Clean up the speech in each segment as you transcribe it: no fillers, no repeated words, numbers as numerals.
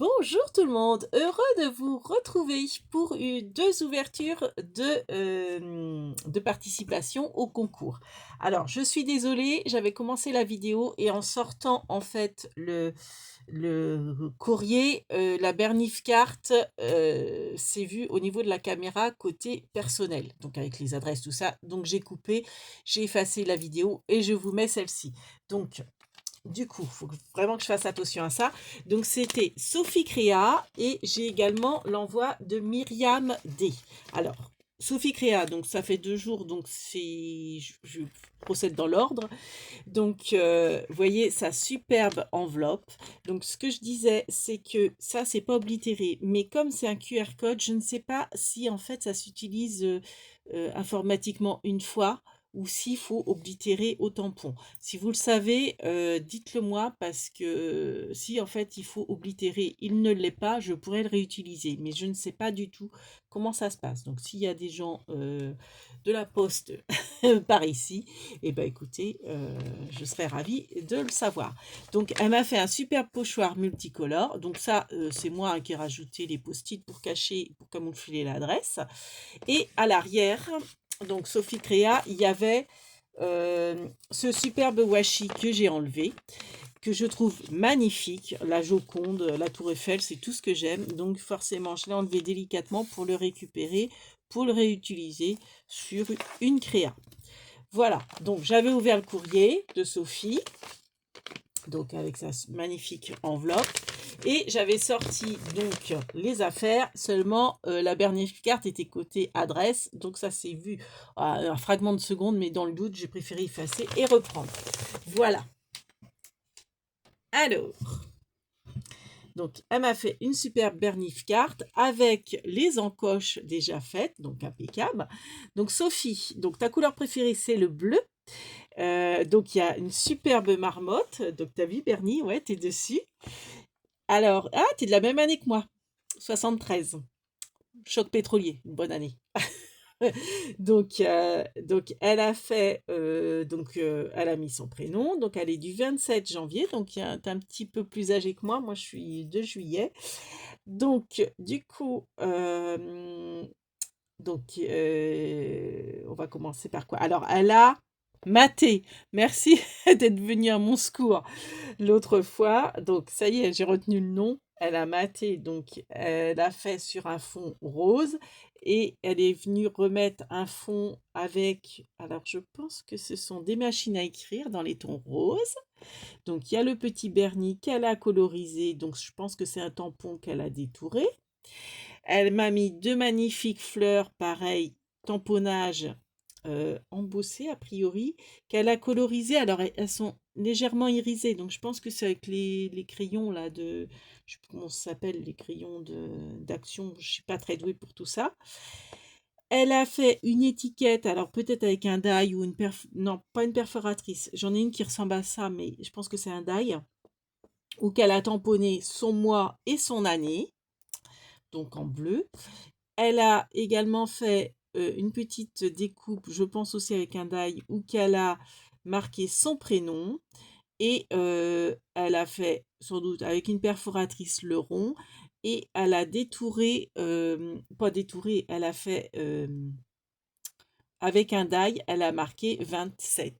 Bonjour tout le monde, heureux de vous retrouver pour deux ouvertures de participation au concours. Alors, je suis désolée, j'avais commencé la vidéo et en sortant en fait le courrier, la Bernif carte s'est vue au niveau de la caméra côté personnel, donc avec les adresses, tout ça. Donc j'ai coupé, j'ai effacé la vidéo et je vous mets celle-ci. Donc, du coup, il faut vraiment que je fasse attention à ça. Donc, c'était Sophie Créa et j'ai également l'envoi de Myriam D. Alors, Sophie Créa, donc ça fait 2 jours, donc je procède dans l'ordre. Donc, vous voyez sa superbe enveloppe. Donc, ce que je disais, c'est que ça, c'est pas oblitéré. Mais comme c'est un QR code, je ne sais pas si en fait ça s'utilise informatiquement une fois ou s'il faut oblitérer au tampon. Si vous le savez, dites-le moi parce que si en fait il faut oblitérer, il ne l'est pas, je pourrais le réutiliser. Mais je ne sais pas du tout comment ça se passe. Donc, s'il y a des gens de la poste par ici, eh ben écoutez, je serais ravie de le savoir. Donc, elle m'a fait un super pochoir multicolore. Donc ça, c'est moi qui ai rajouté les post-it pour cacher, pour camoufler l'adresse. Et à l'arrière, donc Sophie Créa, il y avait ce superbe washi que j'ai enlevé, que je trouve magnifique. La Joconde, la Tour Eiffel, c'est tout ce que j'aime. Donc forcément, je l'ai enlevé délicatement pour le récupérer, pour le réutiliser sur une créa. Voilà, donc j'avais ouvert le courrier de Sophie, donc avec sa magnifique enveloppe, et j'avais sorti donc les affaires, seulement la Bernif carte était côté adresse, donc ça s'est vu à un fragment de seconde, mais dans le doute, j'ai préféré effacer et reprendre. Voilà. Alors, donc elle m'a fait une superbe Bernif carte avec les encoches déjà faites, donc impeccable. Donc Sophie, donc ta couleur préférée c'est le bleu. Donc il y a une superbe marmotte. Donc tu as vu Bernie, ouais, tu es dessus. Alors, ah, tu es de la même année que moi, 73. Choc pétrolier, une bonne année. Donc elle a fait, elle a mis son prénom. Donc elle est du 27 janvier. Donc tu es un petit peu plus âgée que moi. Moi, je suis de juillet. Donc du coup, on va commencer par quoi? Alors, elle a maté. Merci d'être venu à mon secours l'autre fois. Donc, ça y est, j'ai retenu le nom. Elle a maté, donc elle a fait sur un fond rose et elle est venue remettre un fond avec, alors je pense que ce sont des machines à écrire dans les tons roses. Donc, il y a le petit Bernie qu'elle a colorisé, donc je pense que c'est un tampon qu'elle a détouré. Elle m'a mis 2 magnifiques fleurs, pareil, tamponnage, embossé a priori, qu'elle a colorisé. Alors elles sont légèrement irisées, donc je pense que c'est avec les crayons là de je sais plus comment ça s'appelle, les crayons d'action, je suis pas très douée pour tout ça. Elle a fait une étiquette, alors peut-être avec un die ou une non, pas une perforatrice. J'en ai une qui ressemble à ça, mais je pense que c'est un die, où qu'elle a tamponné son mois et son année, donc en bleu. Elle a également fait, une petite découpe, je pense aussi avec un die, où qu'elle a marqué son prénom et elle a fait sans doute avec une perforatrice le rond et elle a détouré, pas détouré, elle a fait, avec un die, elle a marqué 27.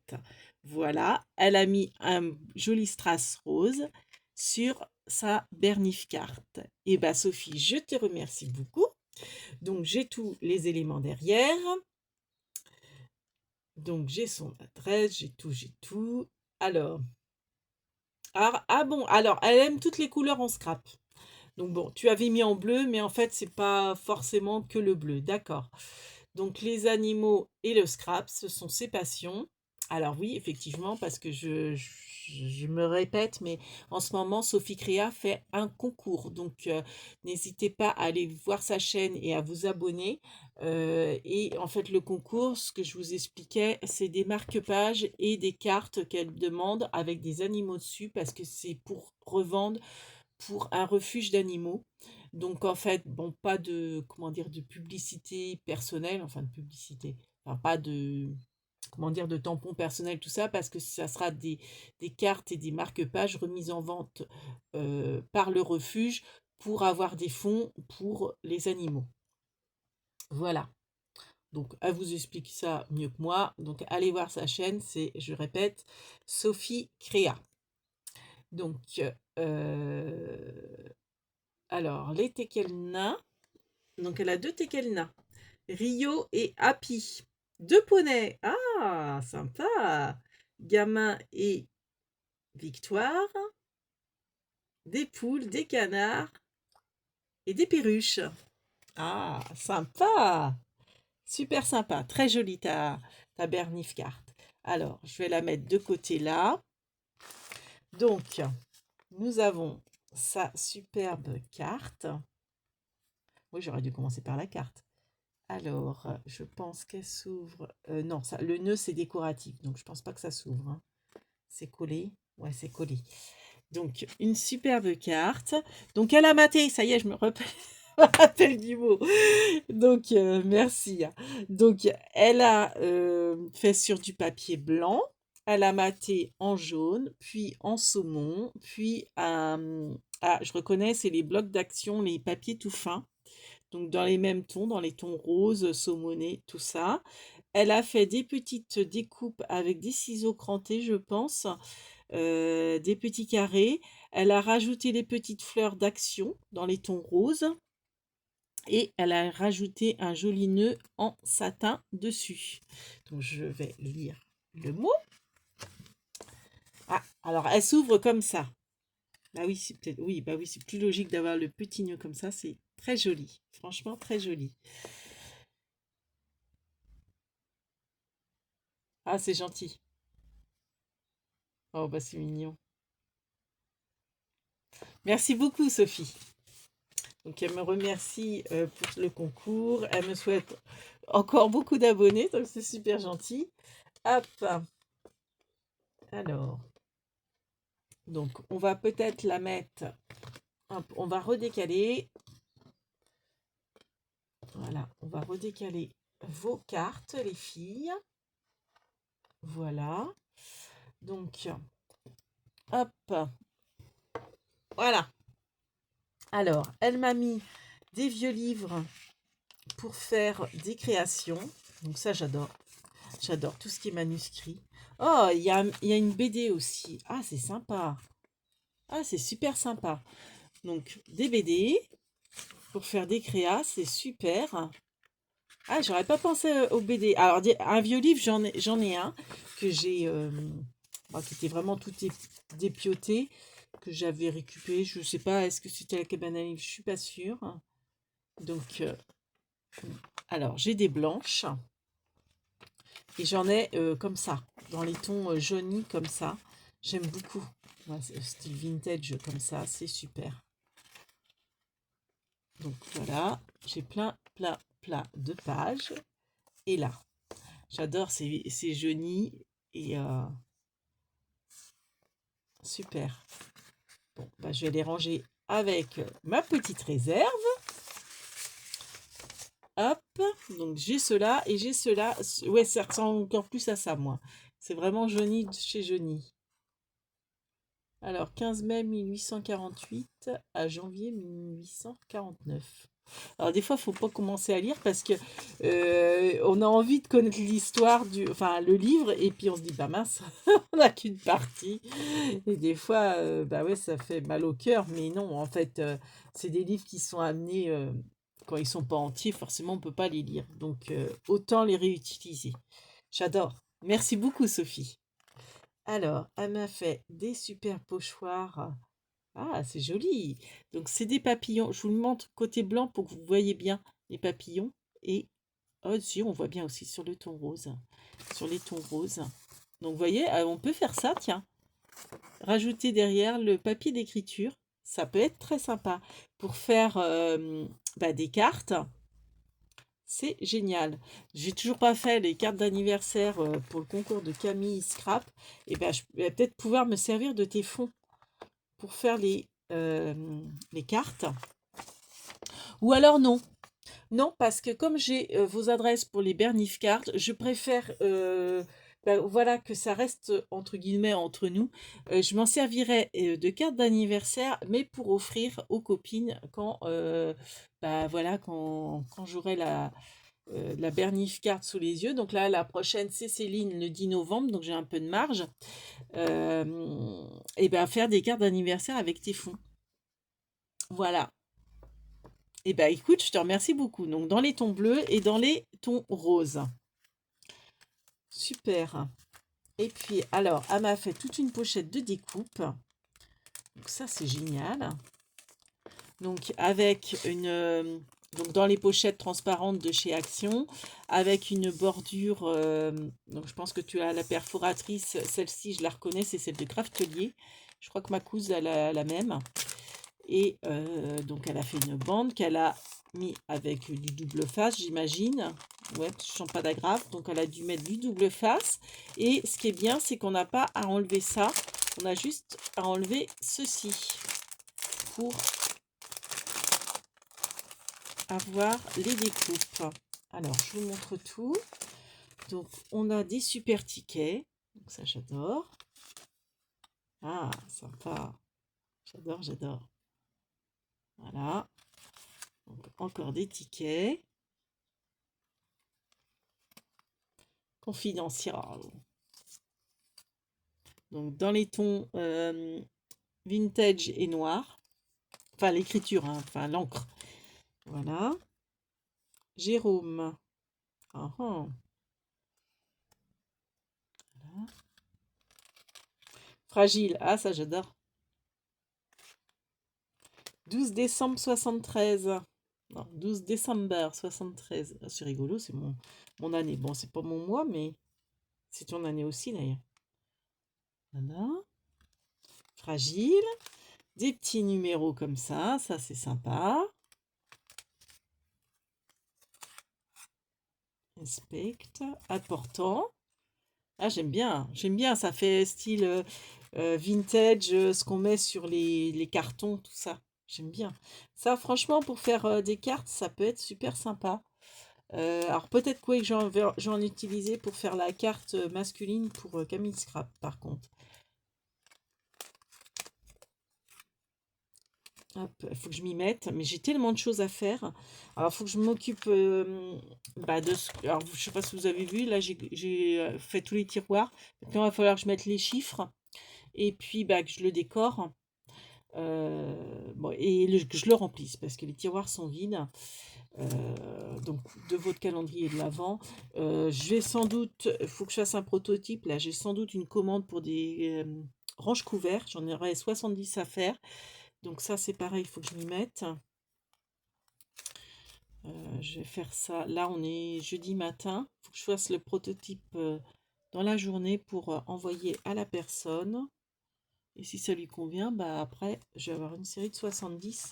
Voilà, elle a mis un joli strass rose sur sa Bernif carte. Et bah, Sophie, je te remercie beaucoup. Donc, j'ai tous les éléments derrière. Donc, j'ai son adresse, j'ai tout, j'ai tout. Alors, ah bon, alors, elle aime toutes les couleurs en scrap. Donc, bon, tu avais mis en bleu, mais en fait, c'est pas forcément que le bleu. D'accord. Donc, les animaux et le scrap, ce sont ses passions. Alors oui, effectivement, parce que je me répète, mais en ce moment, Sophie Créa fait un concours. Donc, n'hésitez pas à aller voir sa chaîne et à vous abonner. Et en fait, le concours, ce que je vous expliquais, c'est des marque-pages et des cartes qu'elle demande avec des animaux dessus parce que c'est pour revendre pour un refuge d'animaux. Donc en fait, bon, pas de, comment dire, de publicité personnelle, enfin de publicité, enfin pas de, comment dire, de tampons personnels, tout ça, parce que ça sera des cartes et des marque-pages remises en vente par le refuge pour avoir des fonds pour les animaux. Voilà. Donc, elle vous explique ça mieux que moi. Donc, allez voir sa chaîne, c'est, je répète, Sophie Créa. Donc, alors, les tekelna. Donc, elle a 2 tekelna. Rio et Happy. 2 poneys. Ah, sympa. Gamin et Victoire. Des poules, des canards et des perruches. Ah, sympa. Super sympa. Très jolie ta Bernif carte. Alors, je vais la mettre de côté là. Donc, nous avons sa superbe carte. Oui, j'aurais dû commencer par la carte. Alors, je pense qu'elle s'ouvre. Non, ça, le nœud, c'est décoratif. Donc, je pense pas que ça s'ouvre, hein. C'est collé. Ouais, c'est collé. Donc, une superbe carte. Donc, elle a maté. Ça y est, je me rappelle du mot. Donc, merci. Donc, elle a fait sur du papier blanc. Elle a maté en jaune, puis en saumon, puis je reconnais, c'est les blocs d'action, les papiers tout fins. Donc, dans les mêmes tons, dans les tons roses, saumonés, tout ça. Elle a fait des petites découpes avec des ciseaux crantés, je pense, des petits carrés. Elle a rajouté des petites fleurs d'action dans les tons roses. Et elle a rajouté un joli nœud en satin dessus. Donc, je vais lire le mot. Ah, alors, elle s'ouvre comme ça. Bah oui, c'est peut-être, oui, bah oui, c'est plus logique d'avoir le petit nœud comme ça. C'est très joli. Franchement, très joli. Ah, c'est gentil. Oh, bah c'est mignon. Merci beaucoup, Sophie. Donc, elle me remercie pour le concours. Elle me souhaite encore beaucoup d'abonnés. Donc, c'est super gentil. Hop. Alors, donc, on va peut-être la mettre. Hop, on va redécaler. Voilà, on va redécaler vos cartes, les filles. Voilà. Donc, hop. Voilà. Alors, elle m'a mis des vieux livres pour faire des créations. Donc ça, j'adore. J'adore tout ce qui est manuscrit. Oh, il y a une BD aussi. Ah, c'est sympa. Ah, c'est super sympa. Donc, des BD pour faire des créas, c'est super. Ah, j'aurais pas pensé au BD. Alors, un vieux livre, j'en ai un que j'ai, qui était vraiment tout dépioté, que j'avais récupéré. Je sais pas, est-ce que c'était la cabane à livres? Je suis pas sûre. Donc, alors, j'ai des blanches et j'en ai comme ça, dans les tons jaunis comme ça. J'aime beaucoup. Ouais, style vintage comme ça, c'est super. Donc voilà, j'ai plein de pages. Et là, j'adore ces jaunis et super. Bon, bah, je vais les ranger avec ma petite réserve. Hop, donc j'ai cela et j'ai cela. Ouais, ça ressemble encore plus à ça, moi. C'est vraiment jauni de chez Jauni. Alors, 15 mai 1848 à janvier 1849. Alors, des fois, il ne faut pas commencer à lire parce que on a envie de connaître l'histoire enfin, le livre, et puis on se dit, bah mince, on n'a qu'une partie. Et des fois, bah ouais, ça fait mal au cœur, mais non, en fait, c'est des livres qui sont amenés, quand ils sont pas entiers, forcément, on ne peut pas les lire. Donc, autant les réutiliser. J'adore. Merci beaucoup, Sophie. Alors, elle m'a fait des super pochoirs. Ah, c'est joli. Donc, c'est des papillons. Je vous le montre côté blanc pour que vous voyez bien les papillons. Et, oh, si, on voit bien aussi sur le ton rose. Sur les tons roses. Donc, vous voyez, on peut faire ça, tiens. Rajouter derrière le papier d'écriture. Ça peut être très sympa pour faire des cartes. C'est génial. J'ai toujours pas fait les cartes d'anniversaire pour le concours de Camille Scrap. Et ben, je vais peut-être pouvoir me servir de tes fonds pour faire les cartes. Ou alors non. Non, parce que comme j'ai vos adresses pour les Bernif cartes, je préfère bah, voilà, que ça reste entre guillemets entre nous. Je m'en servirai de carte d'anniversaire, mais pour offrir aux copines quand, bah, voilà, quand j'aurai la Bernif carte sous les yeux. Donc là, la prochaine, c'est Céline le 10 novembre, donc j'ai un peu de marge. Et ben faire des cartes d'anniversaire avec tes fonds. Voilà. Et ben écoute, je te remercie beaucoup. Donc dans les tons bleus et dans les tons roses. Super. Et puis, alors, elle m'a fait toute une pochette de découpe. Donc ça, c'est génial. Donc avec donc dans les pochettes transparentes de chez Action, avec une bordure. Donc je pense que tu as la perforatrice. Celle-ci, je la reconnais, c'est celle de Craftelier. Je crois que ma cousine a la même. Et donc elle a fait une bande qu'elle a mis avec du double face, j'imagine. Ouais, je sens pas d'agrafe, donc elle a dû mettre du double face. Et ce qui est bien, c'est qu'on n'a pas à enlever ça. On a juste à enlever ceci pour avoir les découpes. Alors, je vous montre tout. Donc, on a des super tickets. Donc ça, j'adore. Ah, sympa. J'adore, j'adore. Voilà. Donc, encore des tickets. Confidentiel. Donc, dans les tons vintage et noir. Enfin, l'écriture, hein, enfin, l'encre. Voilà. Jérôme. Ah, ah. Voilà. Fragile. Ah, ça, j'adore. 12 décembre 73. Non, 12 décembre 73. Ah, c'est rigolo, c'est mon année. Bon, c'est pas mon mois, mais c'est ton année aussi, d'ailleurs. Voilà. Fragile. Des petits numéros comme ça c'est sympa. Inspect. Important. Ah, j'aime bien, ça fait style vintage, ce qu'on met sur les cartons, tout ça. J'aime bien. Ça, franchement, pour faire des cartes, ça peut être super sympa. Alors peut-être quoi que j'en utilisais pour faire la carte masculine pour Camille Scrap, par contre. Il faut que je m'y mette, mais j'ai tellement de choses à faire. Alors, il faut que je m'occupe bah, de ce... Alors, je sais pas si vous avez vu, là, j'ai fait tous les tiroirs. Maintenant, il va falloir que je mette les chiffres. Et puis, bah, que je le décore. Bon, et que je le remplisse, parce que les tiroirs sont vides. Donc, de votre calendrier de l'Avent. Je vais sans doute... Il faut que je fasse un prototype. Là, j'ai sans doute une commande pour des ranges couverts. J'en aurai 70 à faire. Donc ça, c'est pareil, il faut que je m'y mette. Je vais faire ça. Là, on est jeudi matin. Il faut que je fasse le prototype dans la journée pour envoyer à la personne. Et si ça lui convient, bah après, je vais avoir une série de 70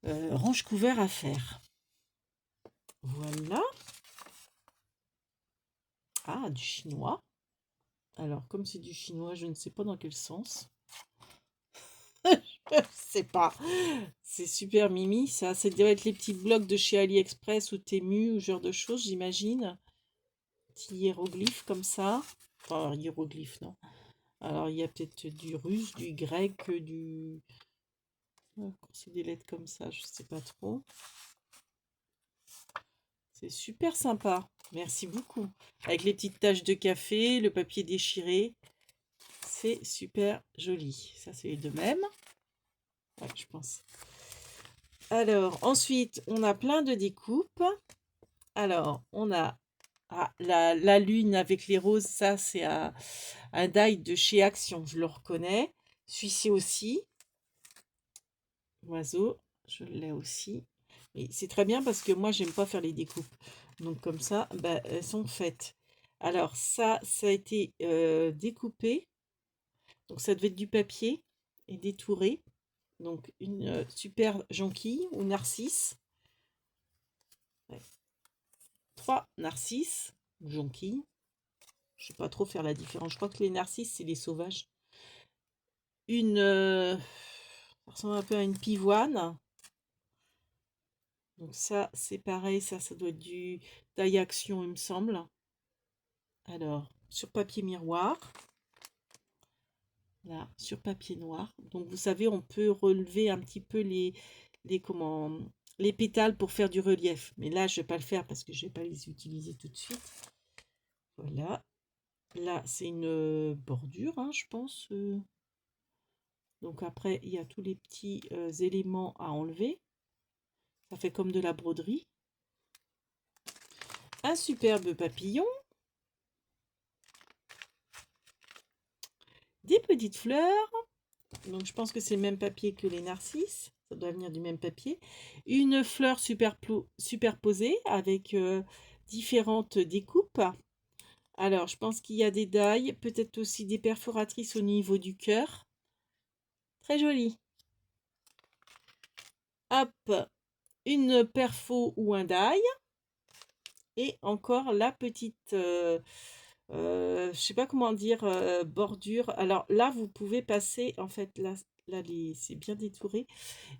range couverts à faire. Voilà. Ah, du chinois. Alors, comme c'est du chinois, je ne sais pas dans quel sens. Je sais pas. C'est super mimi, ça. Ça doit être les petits blocs de chez AliExpress ou Temu ou ce genre de choses, j'imagine. Petit hiéroglyphe comme ça. Enfin, hiéroglyphe, non. Alors, il y a peut-être du russe, du grec, du... c'est des lettres comme ça, je sais pas trop. C'est super sympa. Merci beaucoup. Avec les petites taches de café, le papier déchiré. C'est super joli. Ça, c'est de même. Ouais, je pense. Alors, ensuite, on a plein de découpes. Alors, on a la lune avec les roses. Ça, c'est un die de chez Action. Je le reconnais. Celui-ci aussi. Oiseau, je l'ai aussi. Et c'est très bien parce que moi, j'aime pas faire les découpes. Donc, comme ça, bah, elles sont faites. Alors, ça a été découpé. Donc, ça devait être du papier et détouré. Donc, une super jonquille ou narcisse. Ouais. 3 narcisses ou jonquilles. Je sais pas trop faire la différence. Je crois que les narcisses, c'est les sauvages. Une... ça ressemble un peu à une pivoine. Donc ça, c'est pareil. Ça doit être du taille action, il me semble. Alors, sur papier miroir. Là, sur papier noir. Donc, vous savez, on peut relever un petit peu les pétales pour faire du relief. Mais là, je ne vais pas le faire parce que je ne vais pas les utiliser tout de suite. Voilà. Là, c'est une bordure, hein, je pense. Donc, après, il y a tous les petits éléments à enlever. Ça fait comme de la broderie. Un superbe papillon. Des petites fleurs. Donc, je pense que c'est le même papier que les narcisses. Ça doit venir du même papier. Une fleur superposée avec différentes découpes. Alors, je pense qu'il y a des dailles, peut-être aussi des perforatrices au niveau du cœur. Très joli. Hop, une perfo ou un die. Et encore la petite, je sais pas comment dire, bordure. Alors là, vous pouvez passer, en fait, là c'est bien détouré.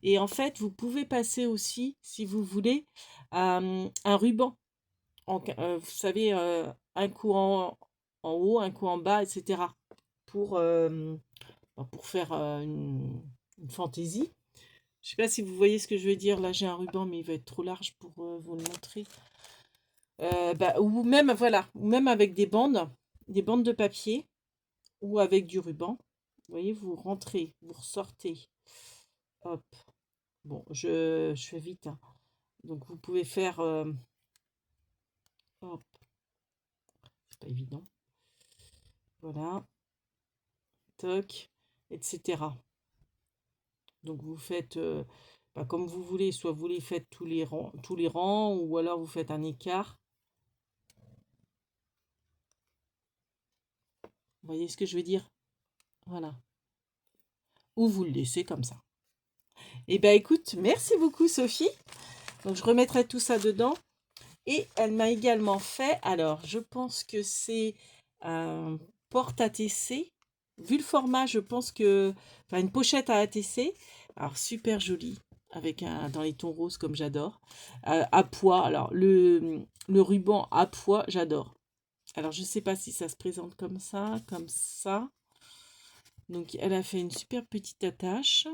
Et en fait, vous pouvez passer aussi, si vous voulez, un ruban. Vous savez, un coup en haut, un coup en bas, etc. Pour, pour faire une fantaisie. Je sais pas si vous voyez ce que je veux dire. Là, j'ai un ruban, mais il va être trop large pour vous le montrer. Ou même, voilà, ou même avec des bandes de papier, ou avec du ruban. Vous voyez, vous rentrez, vous ressortez. Hop. Bon, je fais vite, hein. Donc, vous pouvez faire... hop, c'est pas évident. Voilà. Toc, etc. Donc, vous faites comme vous voulez. Soit vous les faites tous les rangs, ou alors vous faites un écart. Vous voyez ce que je veux dire? Voilà. Ou vous le laissez comme ça. Eh bien, écoute, merci beaucoup, Sophie. Donc, je remettrai tout ça dedans. Et elle m'a également fait, alors, je pense que c'est un porte-ATC. Vu le format, je pense que... Enfin, une pochette à ATC. Alors, super jolie, avec dans les tons roses, comme j'adore. À pois. Alors, le ruban à pois, j'adore. Alors, je ne sais pas si ça se présente comme ça, comme ça. Donc, elle a fait une super petite attache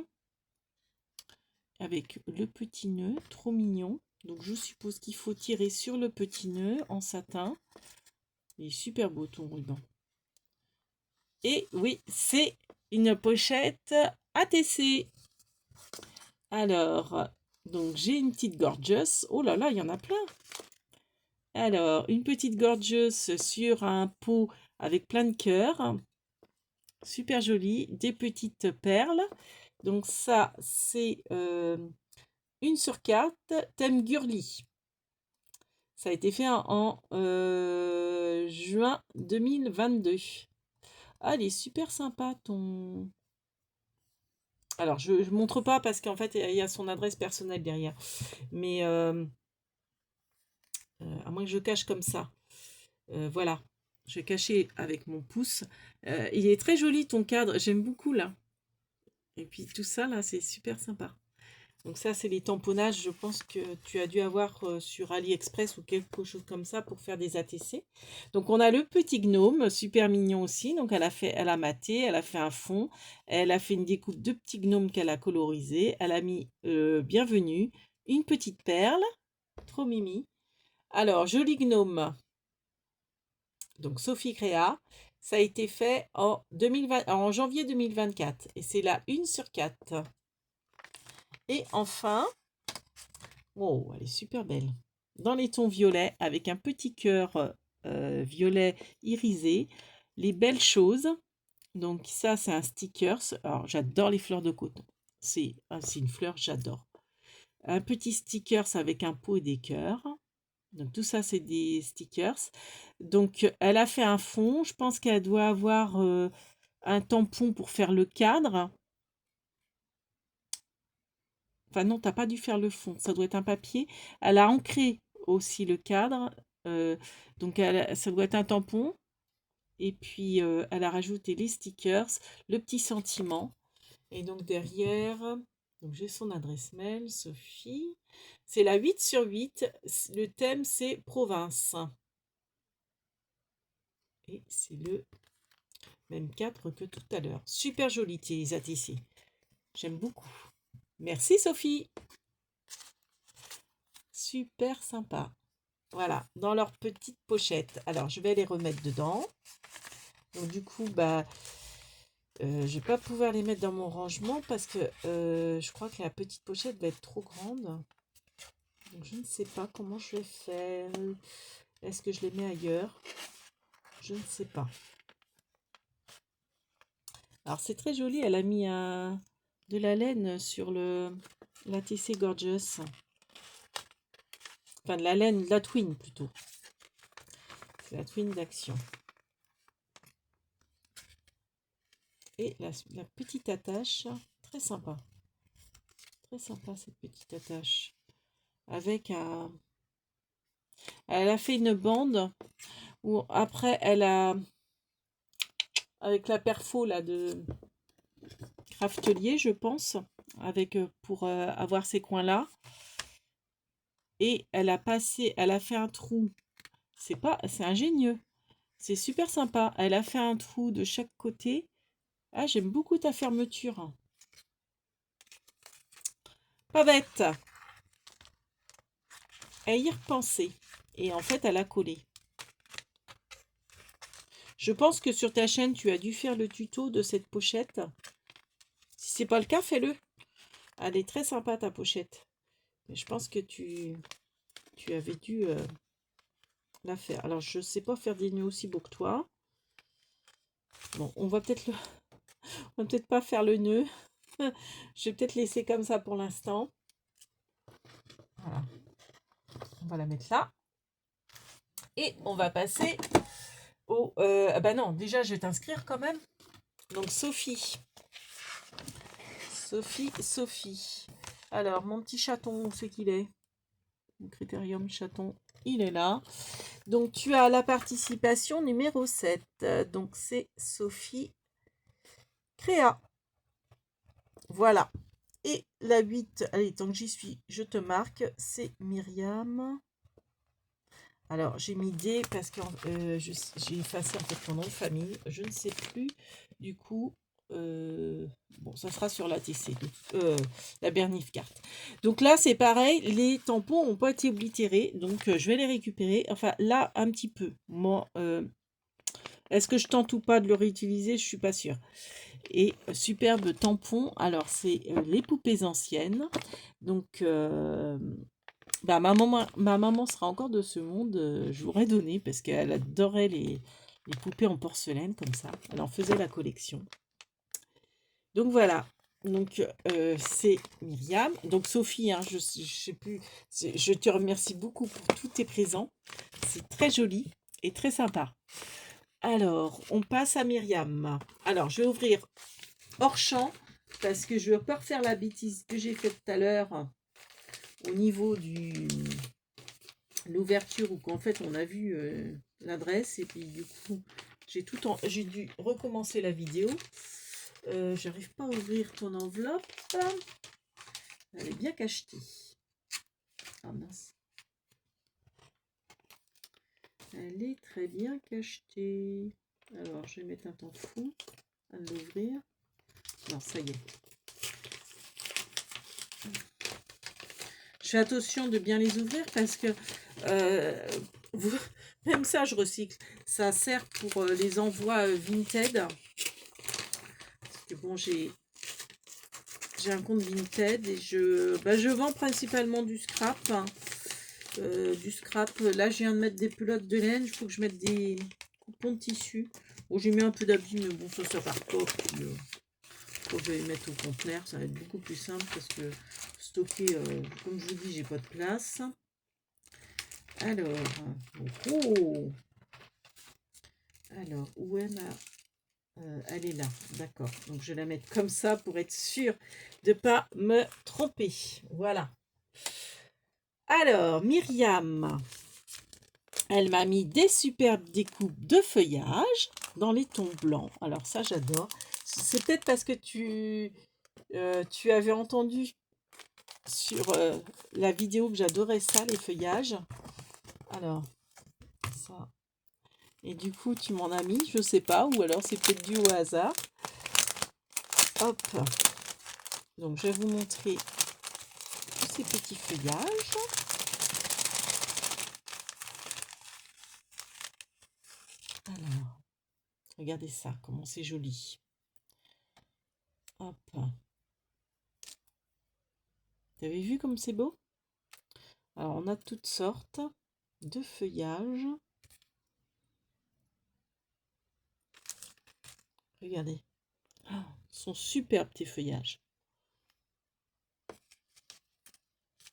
avec le petit nœud, trop mignon. Donc, je suppose qu'il faut tirer sur le petit nœud en satin. Il est super beau ton ruban. Et oui, c'est une pochette ATC. Alors, donc j'ai une petite gorgeous. Oh là là, il y en a plein. Alors, une petite gorgeous sur un pot avec plein de cœurs. Super joli. Des petites perles. Donc ça, c'est une sur carte, thème girly. Ça a été fait en juin 2022. Ah, elle est super sympa ton... Alors, je ne montre pas parce qu'en fait, il y a son adresse personnelle derrière. Mais à moins que je cache comme ça. Voilà. Je vais cacher avec mon pouce. Il est très joli ton cadre. J'aime beaucoup là. Et puis tout ça là, c'est super sympa. Donc ça, c'est les tamponnages, je pense que tu as dû avoir sur AliExpress ou quelque chose comme ça pour faire des ATC. Donc on a le petit gnome, super mignon aussi. Donc elle a maté, elle a fait un fond, elle a fait une découpe de petits gnomes qu'elle a colorisé. Elle a mis bienvenue, une petite perle, trop mimi. Alors, joli gnome, donc Sophie Créa. Ça a été fait en janvier 2024 et c'est la 1 sur 4. Et enfin, oh, elle est super belle. Dans les tons violets, avec un petit cœur violet irisé. Les belles choses. Donc ça, c'est un stickers. Alors, j'adore les fleurs de coton. C'est une fleur, j'adore. Un petit stickers avec un pot et des cœurs. Donc tout ça, c'est des stickers. Donc, elle a fait un fond. Je pense qu'elle doit avoir un tampon pour faire le cadre. Enfin non, t'as pas dû faire le fond, ça doit être un papier. Elle a ancré aussi le cadre, donc ça doit être un tampon. Et puis elle a rajouté les stickers, le petit sentiment. Et donc derrière, donc j'ai son adresse mail, Sophie. C'est la 8 sur 8. Le thème c'est province. Et c'est le même cadre que tout à l'heure. Super joli tes ATC. J'aime beaucoup. Merci Sophie. Super sympa. Voilà, dans leur petite pochette. Alors, je vais les remettre dedans. Donc, du coup, bah, je vais pas pouvoir les mettre dans mon rangement parce que je crois que la petite pochette va être trop grande. Donc, je ne sais pas comment je vais faire. Est-ce que je les mets ailleurs? Je ne sais pas. Alors, c'est très joli. Elle a mis de la laine sur la TC Gorgeous. Enfin, de la laine, de la twin plutôt. C'est la twin d'Action. Et la petite attache, très sympa. Très sympa cette petite attache. Avec un... Elle a fait une bande où après elle a... Avec la perfo là de Craftelier, je pense. Avec pour avoir ces coins là. Et elle a fait un trou. C'est ingénieux. C'est super sympa. Elle a fait un trou de chaque côté. Ah, j'aime beaucoup ta fermeture. Pas bête. Elle y repensait. Et en fait, elle a collé. Je pense que sur ta chaîne, tu as dû faire le tuto de cette pochette. Si c'est pas le cas, fais-le. Elle est très sympa ta pochette. Mais je pense que tu avais dû la faire. Alors, je sais pas faire des nœuds aussi beaux que toi. Bon, on va peut-être pas faire le nœud. Je vais peut-être laisser comme ça pour l'instant. Voilà. On va la mettre là. Et on va passer au... bah non, déjà, je vais t'inscrire quand même. Donc, Sophie. Sophie. Alors, mon petit chaton, où c'est qu'il est? Le critérium chaton, il est là. Donc, tu as la participation numéro 7. Donc, c'est Sophie Créa. Voilà. Et la 8, allez, tant que j'y suis, je te marque, c'est Myriam. Alors, j'ai mis D parce que j'ai effacé en fait ton nom de famille. Je ne sais plus. Du coup, bon, ça sera sur la TC, la Bernif carte. Donc là, c'est pareil. Les tampons n'ont pas été oblitérés. Donc, je vais les récupérer. Enfin, là, un petit peu. Moi, est-ce que je tente ou pas de le réutiliser? Je suis pas sûre. Et superbe tampon. Alors, c'est les poupées anciennes. Donc, bah, ma maman sera encore de ce monde, je l'aurais donné parce qu'elle adorait les poupées en porcelaine comme ça. Elle en faisait la collection. Donc voilà. Donc c'est Myriam. Donc Sophie, hein, je sais plus. Je te remercie beaucoup pour tous tes présents. C'est très joli et très sympa. Alors, on passe à Myriam. Alors, je vais ouvrir hors champ parce que je ne veux pas refaire la bêtise que j'ai faite tout à l'heure au niveau l'ouverture où qu'en fait on a vu l'adresse et puis du coup j'ai dû recommencer la vidéo. J'arrive pas à ouvrir ton enveloppe. Elle est bien cachetée. Ah mince. Elle est très bien cachetée. Alors je vais mettre un temps fou à l'ouvrir. Non, ça y est. Je fais attention de bien les ouvrir parce que même ça je recycle. Ça sert pour les envois Vinted. Parce que bon, j'ai un compte Vinted et je vends principalement du scrap. Là, je viens de mettre des pelotes de laine. Il faut que je mette des coupons de tissu. Bon, j'ai mis un peu d'habits, mais bon, ça part pas. Puis, je vais les mettre au conteneur. Ça va être beaucoup plus simple parce que stocker, comme je vous dis, j'ai pas de place. Alors, alors, où est ma... elle est là, d'accord. Donc, je vais la mettre comme ça pour être sûre de ne pas me tromper. Voilà. Alors, Myriam, elle m'a mis des superbes découpes de feuillage dans les tons blancs. Alors, ça, j'adore. C'est peut-être parce que tu avais entendu sur la vidéo que j'adorais ça, les feuillages. Alors, ça, Et du coup, tu m'en as mis, je sais pas, ou alors c'est peut-être dû au hasard. Hop. Donc, je vais vous montrer tous ces petits feuillages. Alors, regardez ça, comment c'est joli. Hop. Vous avez vu comme c'est beau? Alors, on a toutes sortes de feuillages. Regardez. Oh, ils sont superbes tes feuillages.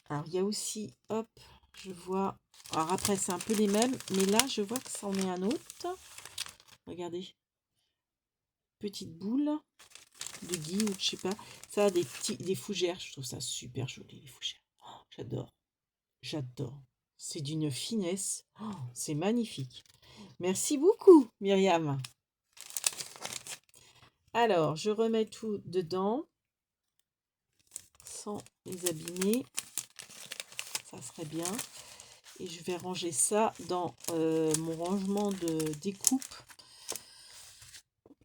Alors, il y a aussi, hop, je vois. Alors après, c'est un peu les mêmes, mais là, je vois que c'en est un autre. Regardez. Petite boule de gui ou je sais pas. Ça a des fougères. Je trouve ça super joli, les fougères. Oh, j'adore. J'adore. C'est d'une finesse. Oh, c'est magnifique. Merci beaucoup, Myriam. Alors, je remets tout dedans sans les abîmer. Ça serait bien. Et je vais ranger ça dans mon rangement de découpe.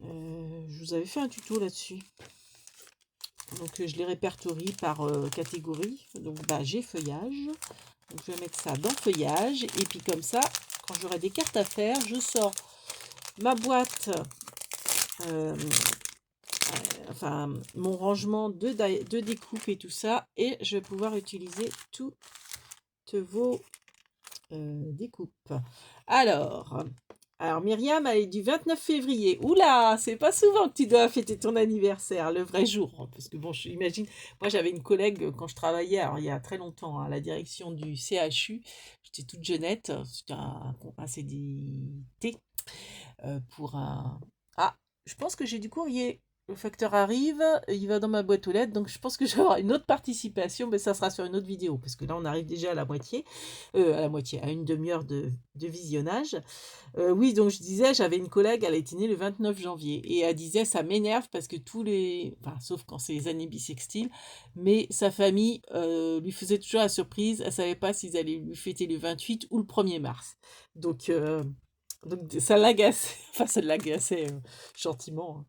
Je vous avais fait un tuto là-dessus. Donc, je les répertorie par catégorie. Donc, bah, j'ai feuillage. Donc, je vais mettre ça dans feuillage. Et puis, comme ça, quand j'aurai des cartes à faire, je sors ma boîte, enfin, mon rangement de découpe et tout ça. Et je vais pouvoir utiliser toutes vos découpes. Alors, Myriam, elle est du 29 février. Oula, c'est pas souvent que tu dois fêter ton anniversaire, le vrai jour. Parce que bon, j'imagine, moi j'avais une collègue quand je travaillais, alors il y a très longtemps, à la direction du CHU. J'étais toute jeunette, c'était un CDT pour un... Ah, je pense que j'ai du courrier. Le facteur arrive, il va dans ma boîte aux lettres, donc je pense que j'aurai une autre participation, mais ça sera sur une autre vidéo, parce que là on arrive déjà à la moitié, à une demi-heure de visionnage. Oui, donc je disais, j'avais une collègue, elle était née le 29 janvier, et elle disait, ça m'énerve parce que enfin, sauf quand c'est les années bissextiles, mais sa famille lui faisait toujours la surprise, elle savait pas s'ils allaient lui fêter le 28 ou le 1er mars. Donc ça l'agaçait, enfin ça l'agaçait gentiment, hein.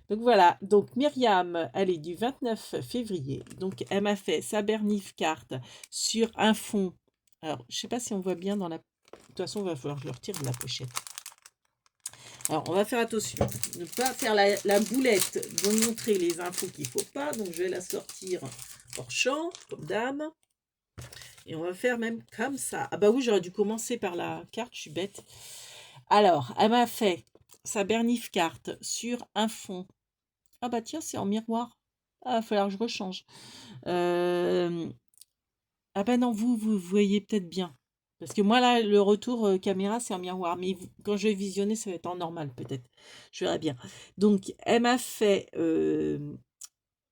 Donc voilà, donc Myriam, elle est du 29 février. Donc elle m'a fait sa Bernif carte sur un fond. Alors, je sais pas si on voit bien dans la... De toute façon, il va falloir que je le retire de la pochette. Alors, on va faire attention. Ne pas faire la boulette de montrer les infos qu'il ne faut pas. Donc, je vais la sortir hors champ, comme d'hab. Et on va faire même comme ça. Ah bah oui, j'aurais dû commencer par la carte, je suis bête. Alors, elle m'a fait sa Bernif carte sur un fond. Ah bah tiens, c'est en miroir. Ah, il va falloir que je rechange. Ah bah non, vous voyez peut-être bien. Parce que moi, là, le retour caméra, c'est en miroir. Mais quand je vais visionner, ça va être en normal, peut-être. Je verrai bien. Donc, elle m'a fait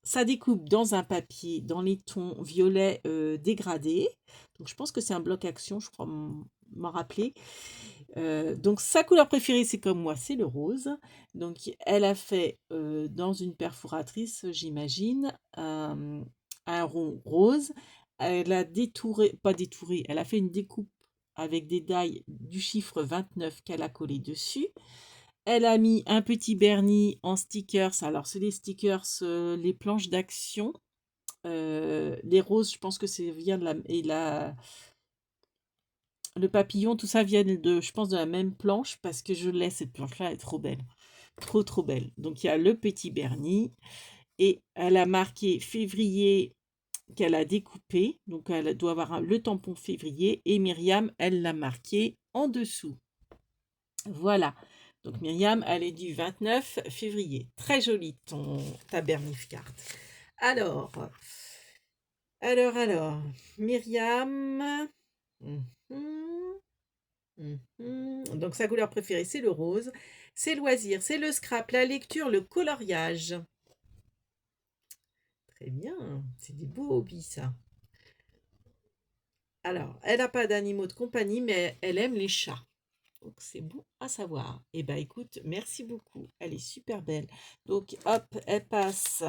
sa découpe dans un papier, dans les tons violet dégradés. Donc, je pense que c'est un bloc action, je crois m'en rappeler. Donc, sa couleur préférée, c'est comme moi, c'est le rose. Donc, elle a fait dans une perforatrice, j'imagine, un rond rose. Elle a détouré, pas détouré, elle a fait une découpe avec des die du chiffre 29 qu'elle a collé dessus. Elle a mis un petit vernis en stickers. Alors, c'est les stickers, les planches d'action. Les roses, je pense que c'est vient de le papillon, tout ça vient je pense, de la même planche parce que je l'ai, cette planche-là, elle est trop belle. Trop, trop belle. Donc, il y a le petit Bernie et elle a marqué février qu'elle a découpé. Donc, elle doit avoir le tampon février et Myriam, elle l'a marqué en dessous. Voilà. Donc, Myriam, elle est du 29 février. Très jolie ta Bernif carte. Alors, Myriam. Mhm. Donc sa couleur préférée, c'est le rose. Ses loisirs, c'est le scrap, la lecture, le coloriage. Très bien, c'est des beaux hobbies ça. Alors, elle n'a pas d'animaux de compagnie, mais elle aime les chats. Donc c'est bon à savoir. Eh bien écoute, merci beaucoup. Elle est super belle. Donc hop, elle passe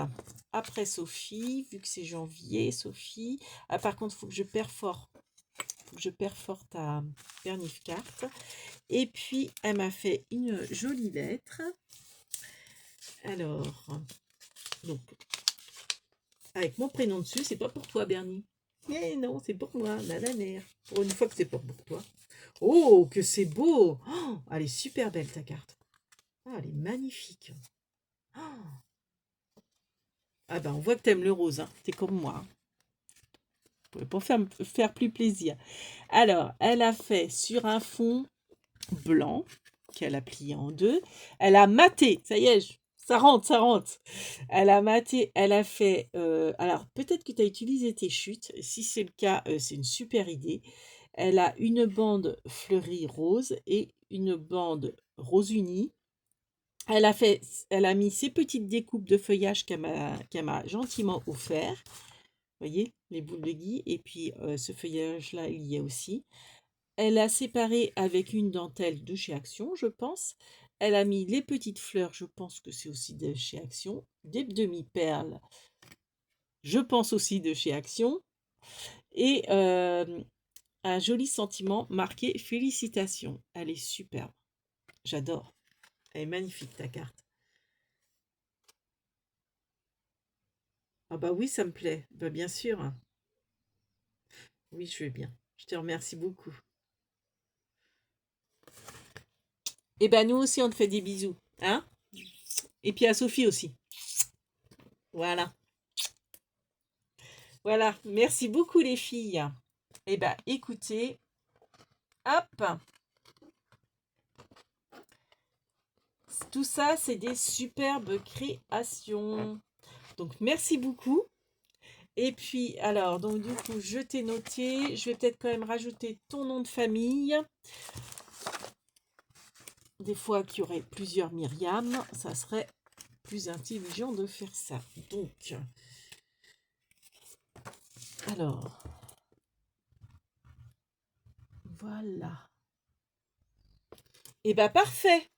après Sophie, vu que c'est janvier, Sophie. Ah, par contre, il faut que je perfore faut que je perforte ta Bernif carte. Et puis, elle m'a fait une jolie lettre. Alors, donc, avec mon prénom dessus, c'est pas pour toi, Bernie. Eh non, c'est pour moi, la mère. Pour une fois que c'est pas pour toi. Oh, que c'est beau! Oh, elle est super belle, ta carte. Ah, elle est magnifique. Oh. Ah ben, on voit que t'aimes le rose, hein. T'es comme moi. Hein. Pour faire plus plaisir. Alors, elle a fait sur un fond blanc qu'elle a plié en deux. Elle a maté, ça y est, ça rentre, ça rentre. Elle a maté, elle a fait... alors, peut-être que tu as utilisé tes chutes. Si c'est le cas, c'est une super idée. Elle a une bande fleurie rose et une bande rose unie. Elle a mis ses petites découpes de feuillage qu'elle m'a gentiment offert. Vous voyez, les boules de gui. Et puis, ce feuillage-là, il y a aussi. Elle a séparé avec une dentelle de chez Action, je pense. Elle a mis les petites fleurs, je pense que c'est aussi de chez Action. Des demi-perles, je pense aussi de chez Action. Et un joli sentiment marqué félicitations. Elle est superbe. J'adore. Elle est magnifique, ta carte. Ah bah oui, ça me plaît. Bah bien sûr. Oui, je vais bien. Je te remercie beaucoup. Et ben nous aussi, on te fait des bisous. Hein? Et puis à Sophie aussi. Voilà. Voilà. Merci beaucoup les filles. Eh ben écoutez, hop. Tout ça, c'est des superbes créations. Donc merci beaucoup. Et puis, alors, donc du coup, je t'ai noté. Je vais peut-être quand même rajouter ton nom de famille. Des fois qu'il y aurait plusieurs Myriam, ça serait plus intelligent de faire ça. Donc, alors, voilà. Et ben parfait.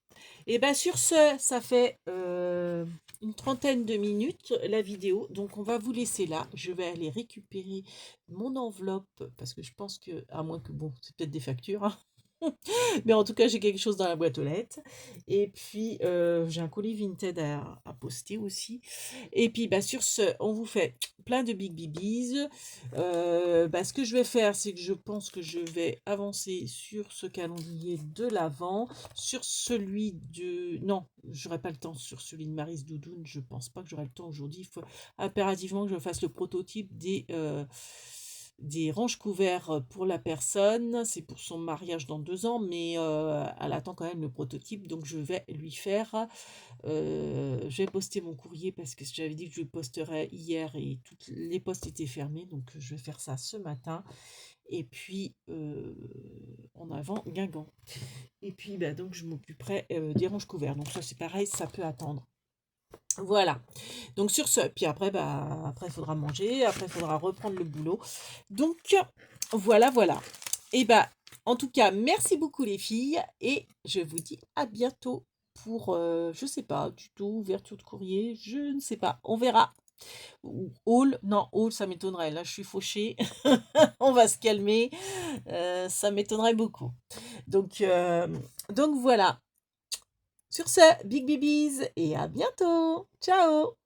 Et bien sur ce, ça fait une trentaine de minutes la vidéo. Donc on va vous laisser là. Je vais aller récupérer mon enveloppe parce que je pense que, à moins que, bon, c'est peut-être des factures. Hein. Mais en tout cas, j'ai quelque chose dans la boîte aux lettres. Et puis, j'ai un colis Vinted à poster aussi. Et puis, bah, sur ce, on vous fait plein de big bibis. Bah, ce que je vais faire, c'est que je pense que je vais avancer sur ce calendrier de l'Avent. Sur celui de... Non, j'aurai pas le temps sur celui de Maryse Doudoune. Je pense pas que j'aurai le temps aujourd'hui. Il faut impérativement que je fasse le prototype des ranges couverts pour la personne. C'est pour son mariage dans 2 ans, mais elle attend quand même le prototype, donc je vais lui faire. Je vais poster mon courrier parce que j'avais dit que je le posterais hier et toutes les postes étaient fermés, donc je vais faire ça ce matin. Et puis en avant Guingamp. Et puis bah, donc je m'occuperai des ranges couverts. Donc ça c'est pareil, ça peut attendre. Voilà. Donc sur ce, puis après, bah, après il faudra manger, après il faudra reprendre le boulot. Donc voilà, voilà. Et bah, en tout cas, merci beaucoup les filles et je vous dis à bientôt pour, je sais pas, tuto, ouverture de courrier, je ne sais pas, on verra. Ou haul, non, haul, ça m'étonnerait. Là, je suis fauchée. On va se calmer. Ça m'étonnerait beaucoup. Donc voilà. Sur ce, big babies et à bientôt. Ciao